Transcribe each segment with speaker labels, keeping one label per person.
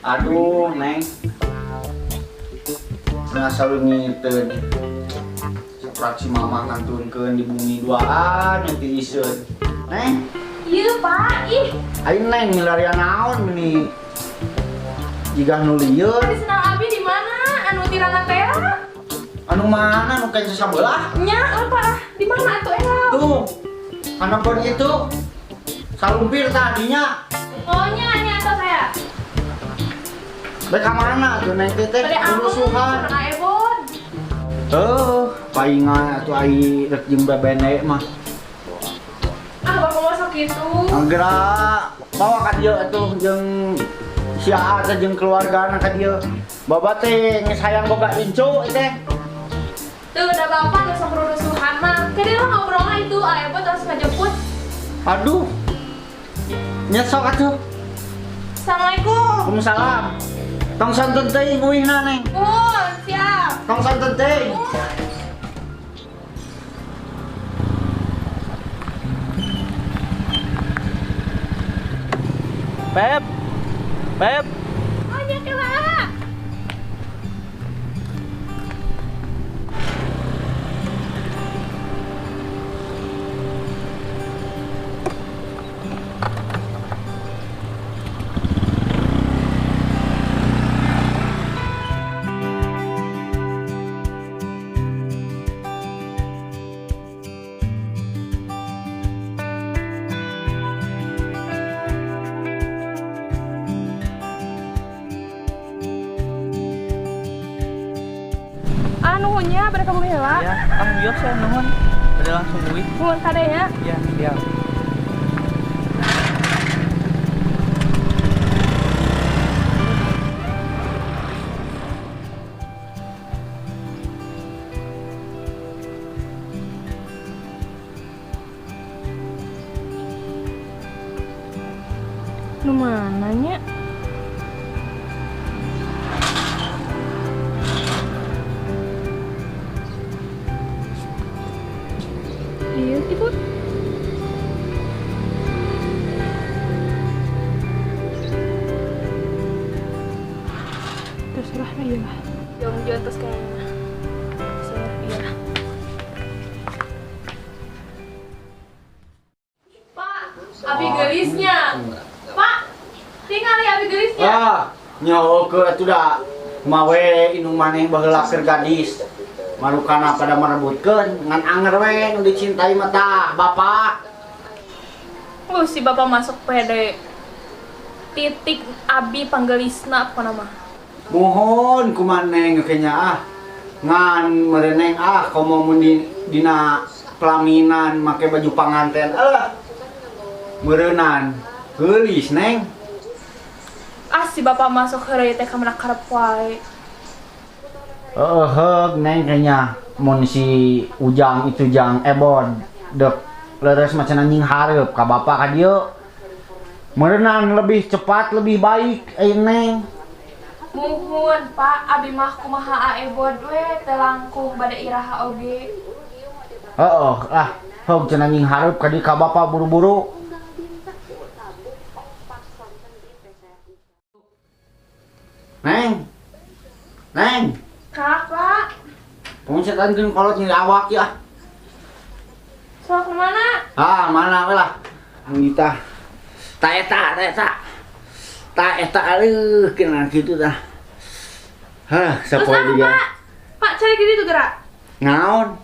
Speaker 1: Aduh, Neng. Nasa ngiteun. Sapraksi mama nganturkeun di bumi duaan nanti iseun. Neng.
Speaker 2: Iya Pak, ih.
Speaker 1: Ayo Neng milarian naon ini. Jika nu lieur.
Speaker 2: Di senang abi di mana? Anu tirana tera.
Speaker 1: Anu mana anu kain sabelah?
Speaker 2: Nya apa? Di mana atuh era?
Speaker 1: Tuh. Kana pon itu. Salumpir tadinya.
Speaker 2: Oh nya atau saya?
Speaker 1: Baik ka mana tuh Neng teh
Speaker 2: Bade amun,
Speaker 1: rusuhan.
Speaker 2: pernah ebon.
Speaker 1: Paingan atuh ai rek jeung bebene mah.
Speaker 2: Ah bapak masuk gitu.
Speaker 1: Anggera bawa ka dieu atuh jeung si Aa teh jeung keluargana ka dieu. Baba teh geus hayang boga incu teh.
Speaker 2: Tuh udah bapak nggak usah rusuhan mah. Kayaknya lo ngobrol mah itu, ebon terus ngejemput.
Speaker 1: Aduh. Nyesok atuh.
Speaker 2: Assalamualaikum.
Speaker 1: Waalaikumsalam. Tong santun teh nguihna Neng.
Speaker 2: Siap.
Speaker 1: Tong santun teh.
Speaker 3: Beb, Beb,
Speaker 2: Oh nya kela. Nuhunnya pada kamu hela.
Speaker 3: ya, Kang Bios ya nuhun. Udah langsung duit.
Speaker 2: Nuhun kadenya.
Speaker 3: Ya, siap.
Speaker 2: Nu mananya? Iya sih Bu. Terserah lah ya. Jangan di atas kayaknya. Saya iya. Pak, abi gelisnya. Pak, tinggal ya abi gelisnya.
Speaker 1: Nyawa ke atuh da. Mawe inung maneh baheula keur gadis. Marukana pada merebutkeun ngan anger we nu dicintai mah tah bapak.
Speaker 2: Si bapak masuk PD. Titik abi panggelisna pokona mah.
Speaker 1: Mohon kumaneh kenya ngan mereneng komo mun dina pelaminan make baju panganten meureunnan geulis Neng.
Speaker 2: Si bapak masuk heureuy teh kamana karep wae.
Speaker 1: Neng kayaknya mun si Ujang itu Jang Ebon dek leres macan anjing hareup ka bapak ka dieu. Meureunnan lebih cepat lebih baik Neng.
Speaker 2: Muhun Pak, abi mah kumaha ebon we teu langkung bade iraha oge.
Speaker 1: Hog cenah anjing hareup ka dieu ka bapak buru-buru. Neng.
Speaker 2: Kak, Pak.
Speaker 1: Pengsetankeun kolot nyeri awak ya.
Speaker 2: Sok kemana?
Speaker 1: Mana we lah. Kita. Ta eta kena kitu tah. Sapoe dia.
Speaker 2: Pak, cari gini tuh gerak.
Speaker 1: Naon?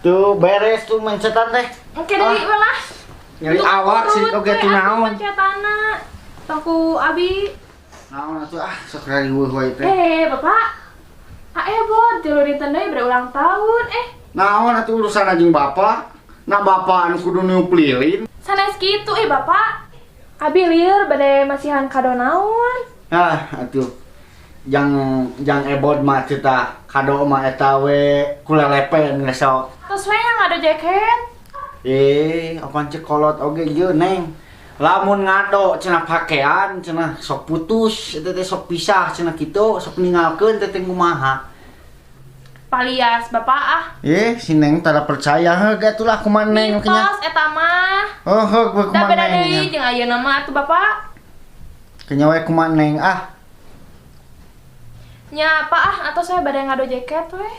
Speaker 1: Tuh beres tuh mencetan teh.
Speaker 2: Oke, dari welas.
Speaker 1: Nyeri awak sih oge tuh naon.
Speaker 2: Mencetana. Tongku abi.
Speaker 1: Naon atuh sok riweuh wae teh.
Speaker 2: Bapak. Ebon, tilu dinten deui berulang tahun.
Speaker 1: Naon atuh urusan jeung bapak? Nah bapak anu kudu nyuplilin.
Speaker 2: Sanes kitu Bapak. Abi lieur bade masihan kado naon?
Speaker 1: Atuh. Jang ebod mah cerita kado mah eta we kulelepen ngesok.
Speaker 2: Terus we yang ada jaket.
Speaker 1: Apaan cek kolot oge ieu Neng. Lamun ngado cenah pakaian cenah sok putus eta teh sok pisah cenah kitu sok ninggalkeun teh kumaha.
Speaker 2: Palias Bapak
Speaker 1: Si Neng tada percaya heug atulah kumaha Neng nya.
Speaker 2: Mitos eta mah.
Speaker 1: Heug
Speaker 2: Da
Speaker 1: kumaha
Speaker 2: beda
Speaker 1: Neng.
Speaker 2: deui jeung ayeuna mah atuh Bapak.
Speaker 1: Kenya we kumaha Neng
Speaker 2: Nya apa ah atau saya badai ngado jaket weh.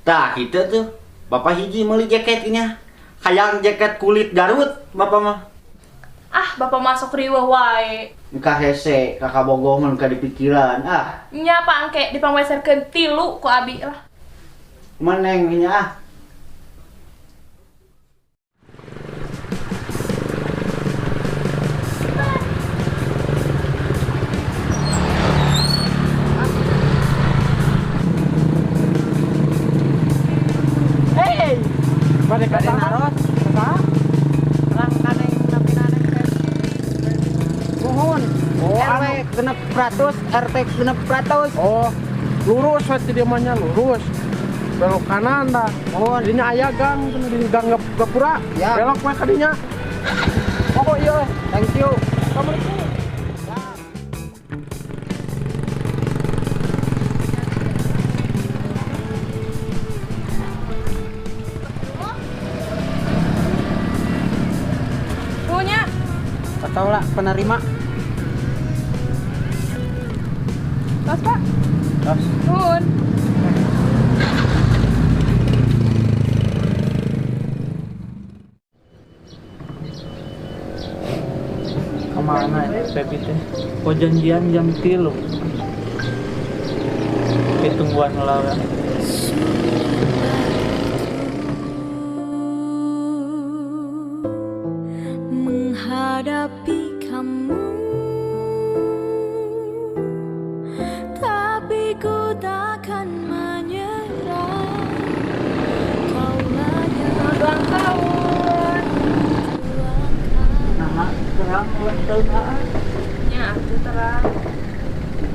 Speaker 1: Tah kita tuh bapak hiji meuli jaketnya. Hayang jaket kulit Garut bapak mah.
Speaker 2: Ah bapak masuk riweuh wae.
Speaker 1: Muka hese kakak bogongan ka dipikiran
Speaker 2: Nya apa angke dipangweserkeun 3 ku abi lah.
Speaker 1: meneng nya
Speaker 3: Pada naros. Lang kaneng napi naneng
Speaker 1: mohon RW genep 100 RT genep 100
Speaker 4: Oh, lurus hati dia mahnya lurus. Belok kanan dah.
Speaker 1: mohon
Speaker 4: Dinya aya gang, di gang Gapura.
Speaker 1: Ya.
Speaker 4: Belok mah kadinya.
Speaker 1: oh iya thank you
Speaker 2: Punya.
Speaker 1: atau lah penerima
Speaker 2: Tos Pak.
Speaker 1: terus
Speaker 2: Nuhun.
Speaker 3: kemana ya Pepi teh? Oh janjian jam 3. Ditungguan lawan.
Speaker 5: Menghadapi kamu, tapi ku takkan menyerah. Kaulah yang
Speaker 2: Ulang tahun.
Speaker 3: Nama terang ulang tahun AA.
Speaker 2: Nya atuh terang.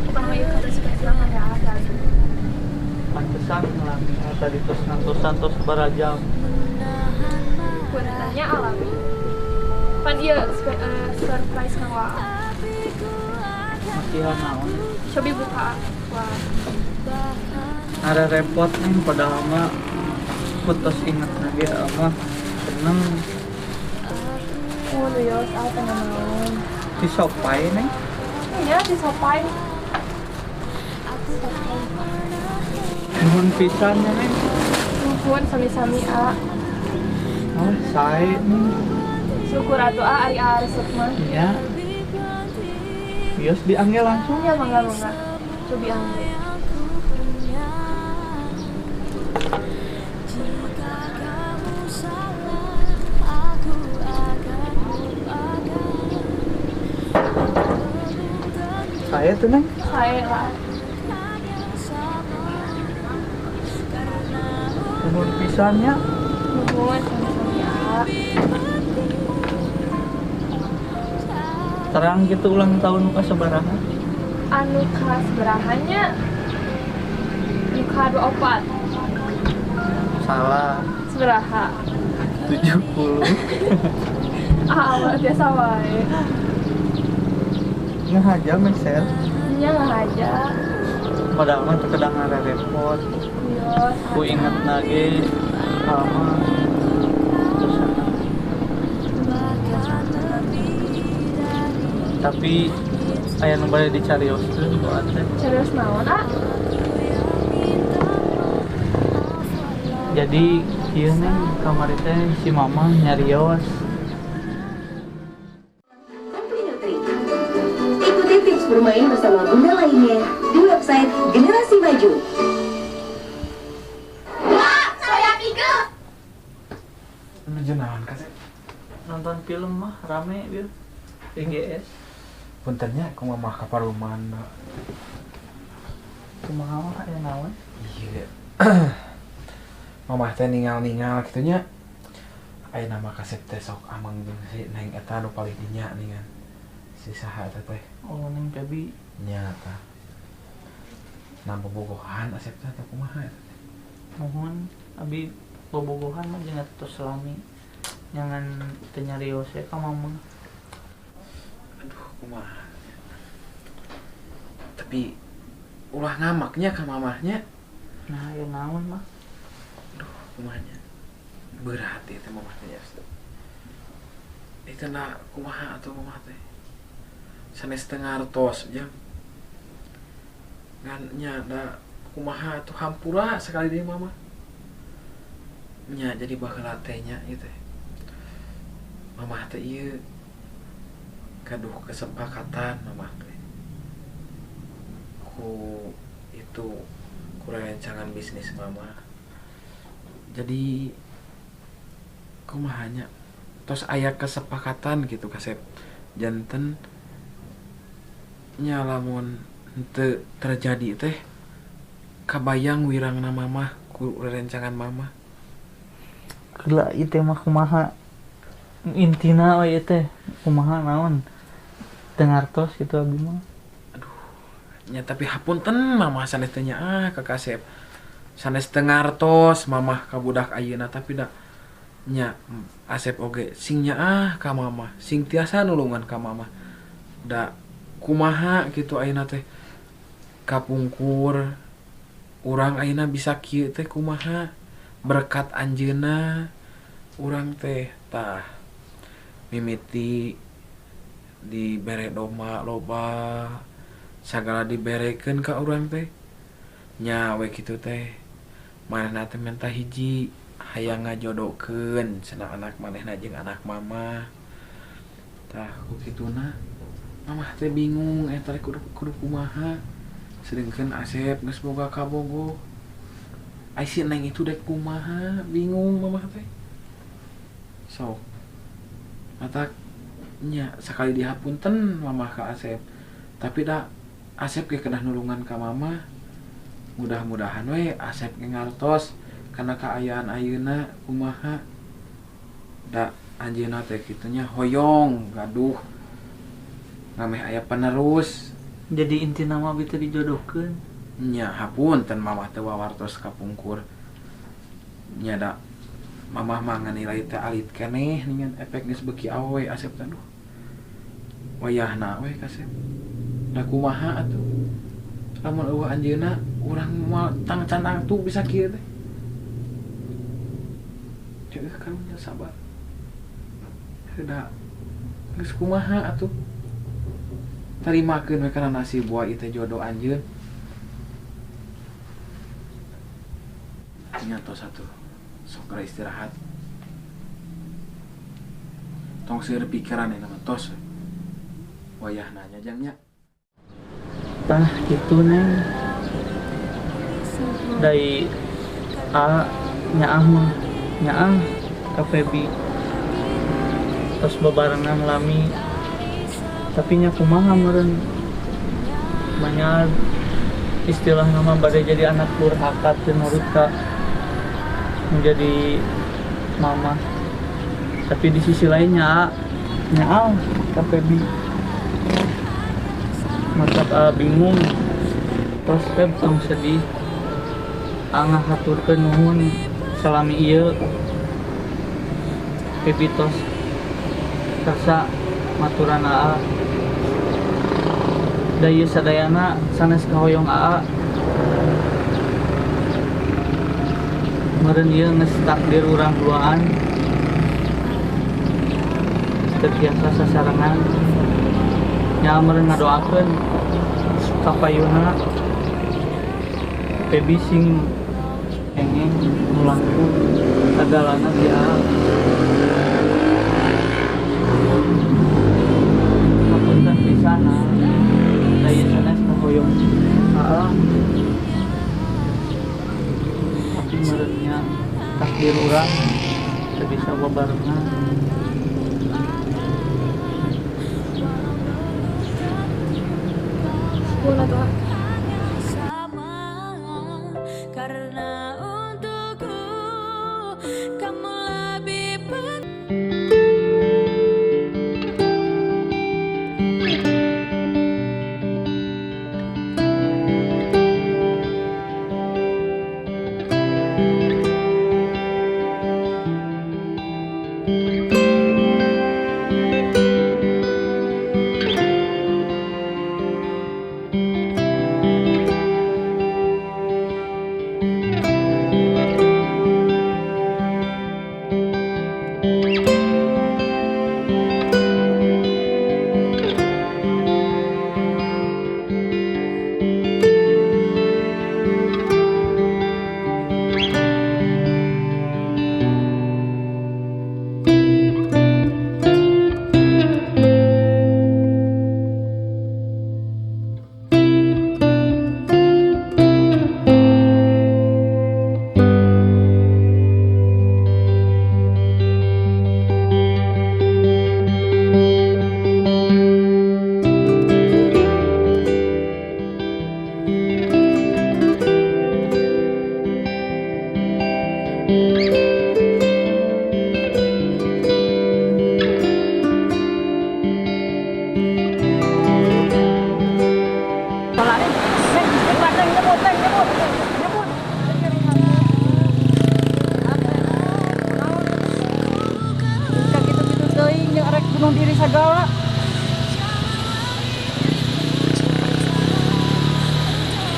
Speaker 2: Bukan mau ikut spesial kan ya ada.
Speaker 3: Pantesan ngelami tadi tos ngantos barajam.
Speaker 2: Kuntanya alami. Pan ieu surprise Kang Waa.
Speaker 3: Masihan naon.
Speaker 2: Cobi buka. Wah.
Speaker 3: Ada repot nih padahal mah putus ingat lagi ama seneng
Speaker 2: Oh, Yos, apa naon?
Speaker 3: disopai nih.
Speaker 2: Iya, disopai.
Speaker 3: Nuhun pisannya nih.
Speaker 2: Nuhun sami-sami A.
Speaker 3: Oh, saya nih.
Speaker 2: Syukur atuh A ari resep mah.
Speaker 3: Ya. Bios dianggil langsung.
Speaker 2: Ya mangga. Cobi ambil.
Speaker 3: Saya tuh neng.
Speaker 2: Saya lah.
Speaker 3: Nuhun pisannya.
Speaker 2: Nuhun sami-sami A.
Speaker 3: Terang gitu ulang tahun muka sebaraha.
Speaker 2: Anu khas berahannya muka 24
Speaker 3: Salah.
Speaker 2: seberaha.
Speaker 3: 70.
Speaker 2: Awal biasa wae.
Speaker 3: Nggak aja mesel.
Speaker 2: Nya lah aja.
Speaker 3: Padahal mah terkadang ada repot.
Speaker 2: Yos.
Speaker 3: Ku inget lagi sama terus tapi aya nu bade dicarioskeun buat teh.
Speaker 2: Serius naon A?
Speaker 3: Jadi ieu nih kamari teh si mama nyarios.
Speaker 6: Ikuti tips bermain bersama bunda lainnya di website Generasi Maju.
Speaker 4: Lu jenahan kasih.
Speaker 3: Nonton film mah rame bieu. IGS.
Speaker 4: Puntennya aku mah kaparuman.
Speaker 3: Kumaha mah aya naon?
Speaker 4: Iya. Mamah teh ningal-ningal kitunya. Aya nama kasep teh sok amang jeung si Neng eta nu paling dinya ningan. Si saha eta teh
Speaker 3: Oh ning Pebi.
Speaker 4: nyata. Nambah bogohan asep teh teh kumaha eta.
Speaker 3: Mohon abi bobogohan mah jeung atuh selami. Jangan teu nyarios ya ka mama.
Speaker 4: Aduh kumaha. Tapi ulah ngamaknya ka mamahnya.
Speaker 3: Nah, ya naon mah.
Speaker 4: Aduh kumahanya. Berat teh mamah teh. Itu na kumaha atuh mamah teh. Sanes teu ngartos jam. nya da kumaha tuh hampura sekali deui mama nya jadi baheula teh nya ieu teh mamah teh ieu gaduh kesepakatan mamah teh ku itu ku rancangan bisnis mama jadi kumahanya tos aya kesepakatan gitu kasep janten nya lamun teu terjadi teh kabayang wirangna mamah ku rencangan mama
Speaker 3: Gila ieu teh mah kumaha intina we ieu teh kumaha naon teu ngartos gitu abi mah.
Speaker 4: nya tapi hapunten mamah sanes teh nya ka kasep sanes teu ngartos mamah ka budak ayeuna tapi da nya Asep oge sing nya ka mamah sing tiasa nulungan ka mamah da kumaha gitu ayeuna teh kapungkur urang ayeuna bisa kieu teh kumaha berkat anjeunna urang teh tah mimiti dibere doma loba sagala diberekeun ka urang teh nya we kitu teh manehna teh minta hiji hayang ngajodokeun cenah anak manehna jeung anak mama tah ku kituna mamah teh bingung eta kudu kumaha sedengkeun Asep geus boga kabogoh ai si Neng itu dek kumaha bingung mamah teh sok mata nya sakali dihapunten mamah ka Asep tapi da Asep ge kedah nulungan ka mamah mudah-mudahan we Asep ge ngartos kana kaayaan ayeuna kumaha da anjeunna teh kitu nya hoyong gaduh ngameh aya penerus
Speaker 3: Jadi inti nama bisa dijodohkeun.
Speaker 4: nya hapunten mamah teh wawartos kapungkur nya da mamah mah nganilai teh alit keneh ningan efek geus beuki awewe Asep teh duh wayahna we kasep da kumaha atuh lamun eueuh anjeunna urang moal tang can atuh bisa kieu teh ceuk karunya sabar da geus kumaha atuh tarimakeun we kana nasib buah ieu teh jodoh anjeun nyato satu sok istirahat tong seueur pikiran nama tos wayah nanya jangnya
Speaker 3: Tah gitu neng. Dari A nyaah mah nyaah ka Febi. Tos bebarengan lami. Tapi nya kumaha meureun banyak istilah nama bade jadi anak durhaka teu nurut ka menjadi mama. Tapi di sisi lainnya nyaal ka Febi mata bingung terus Feb tong sedih angah haturkeun nuhun salami ieu Febi tos rasa maturan AA da ieu sadayana sanes kahoyong AA meureun ieu geus takdir urang duaan terbiasa sasarangan nya meureun ngadoakeun kapayuna Febi sing engeng mulangku sagalana di AA kapunten pisana da ieu sanes kahoyong AA tapi meureunnya takdir urang teu bisa bebarengan.
Speaker 2: Muna tuh.
Speaker 5: Sama karena untukku kamu lebih penting.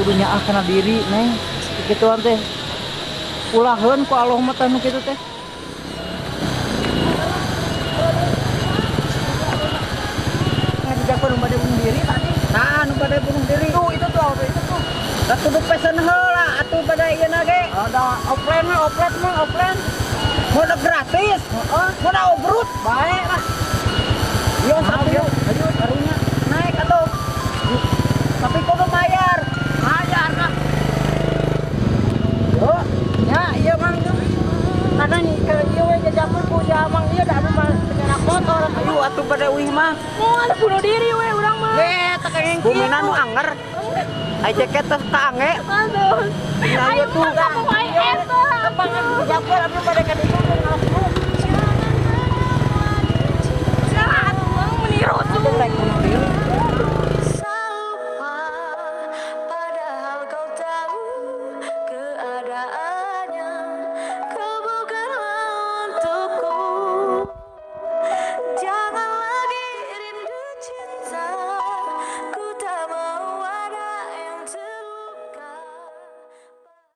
Speaker 3: kudu nyaah kana diri neng gituan teh ulaheun ku Allah mah teh nu kitu teh ngajak nu bade bunuh diri tadi
Speaker 1: Nah, nu bade bunuh diri.
Speaker 3: tuh itu tuh
Speaker 1: Da kudu pesen heula atuh bade ieu na ge.
Speaker 3: ada offline
Speaker 1: Mode gratis. Heeh. Mode obrut.
Speaker 3: bae lah
Speaker 1: Yo satu. Ayo karunya naik atuh. Tapi kudu bayar.
Speaker 3: ajar lah
Speaker 1: Yo.
Speaker 3: ya iya mang karena nih ke ieu we jajakeun ku ya mang ieu da mah dengan motor
Speaker 1: Ayo atuh bade uih mah.
Speaker 3: mau ada bunuh diri we urang mah
Speaker 1: Teu kengeng bumina nu anger. Ai jaket teh kaange.
Speaker 3: aduh
Speaker 1: Ayo tuh.
Speaker 3: kamu main eta
Speaker 1: Pangan jaket atuh bade ka ditu ngaslu.
Speaker 3: jangan meniru tuh
Speaker 1: Rek bunuh diri.